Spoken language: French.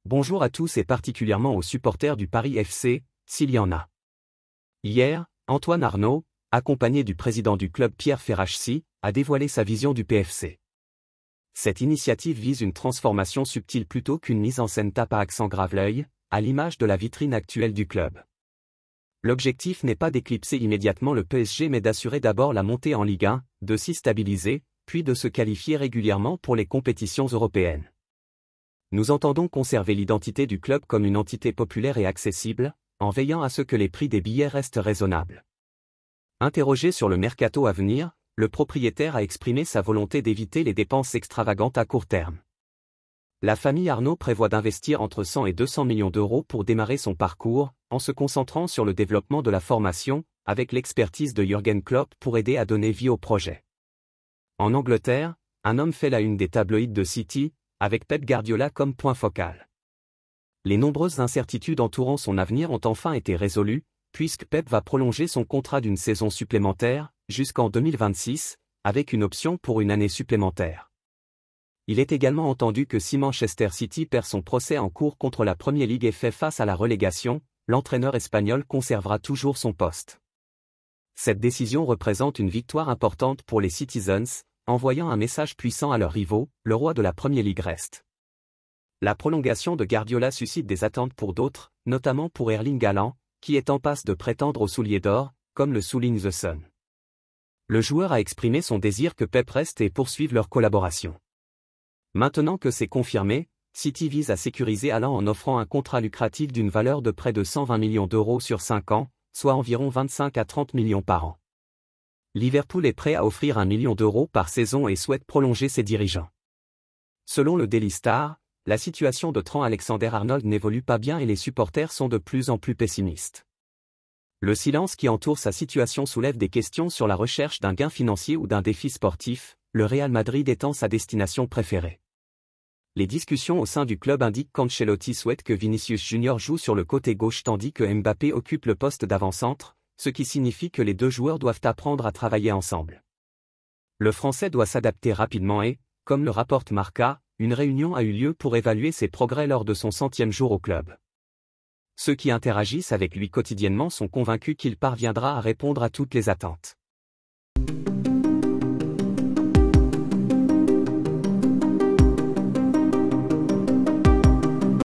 Bonjour à tous et particulièrement aux supporters du Paris FC, s'il y en a. Hier, Antoine Arnaud, accompagné du président du club Pierre Ferracci, a dévoilé sa vision du PFC. Cette initiative vise une transformation subtile plutôt qu'une mise en scène tape à accent grave l'œil, à l'image de la vitrine actuelle du club. L'objectif n'est pas d'éclipser immédiatement le PSG mais d'assurer d'abord la montée en Ligue 1, de s'y stabiliser, puis de se qualifier régulièrement pour les compétitions européennes. Nous entendons conserver l'identité du club comme une entité populaire et accessible, en veillant à ce que les prix des billets restent raisonnables. Interrogé sur le mercato à venir, le propriétaire a exprimé sa volonté d'éviter les dépenses extravagantes à court terme. La famille Arnaud prévoit d'investir entre 100 et 200 millions d'euros pour démarrer son parcours, en se concentrant sur le développement de la formation, avec l'expertise de Jürgen Klopp pour aider à donner vie au projet. En Angleterre, un homme fait la une des tabloïds de City, avec Pep Guardiola comme point focal. Les nombreuses incertitudes entourant son avenir ont enfin été résolues, puisque Pep va prolonger son contrat d'une saison supplémentaire, jusqu'en 2026, avec une option pour une année supplémentaire. Il est également entendu que si Manchester City perd son procès en cours contre la Premier League et fait face à la relégation, l'entraîneur espagnol conservera toujours son poste. Cette décision représente une victoire importante pour les Citizens, envoyant un message puissant à leurs rivaux, le roi de la Premier League reste. La prolongation de Guardiola suscite des attentes pour d'autres, notamment pour Erling Haaland, qui est en passe de prétendre au soulier d'or, comme le souligne The Sun. Le joueur a exprimé son désir que Pep reste et poursuive leur collaboration. Maintenant que c'est confirmé, City vise à sécuriser Haaland en offrant un contrat lucratif d'une valeur de près de 120 millions d'euros sur 5 ans, soit environ 25 à 30 millions par an. Liverpool est prêt à offrir 1 million d'euros par saison et souhaite prolonger ses dirigeants. Selon le Daily Star, la situation de Trent Alexander-Arnold n'évolue pas bien et les supporters sont de plus en plus pessimistes. Le silence qui entoure sa situation soulève des questions sur la recherche d'un gain financier ou d'un défi sportif, le Real Madrid étant sa destination préférée. Les discussions au sein du club indiquent qu'Ancelotti souhaite que Vinicius Junior joue sur le côté gauche tandis que Mbappé occupe le poste d'avant-centre, ce qui signifie que les deux joueurs doivent apprendre à travailler ensemble. Le Français doit s'adapter rapidement et, comme le rapporte Marca, une réunion a eu lieu pour évaluer ses progrès lors de son 100e jour au club. Ceux qui interagissent avec lui quotidiennement sont convaincus qu'il parviendra à répondre à toutes les attentes.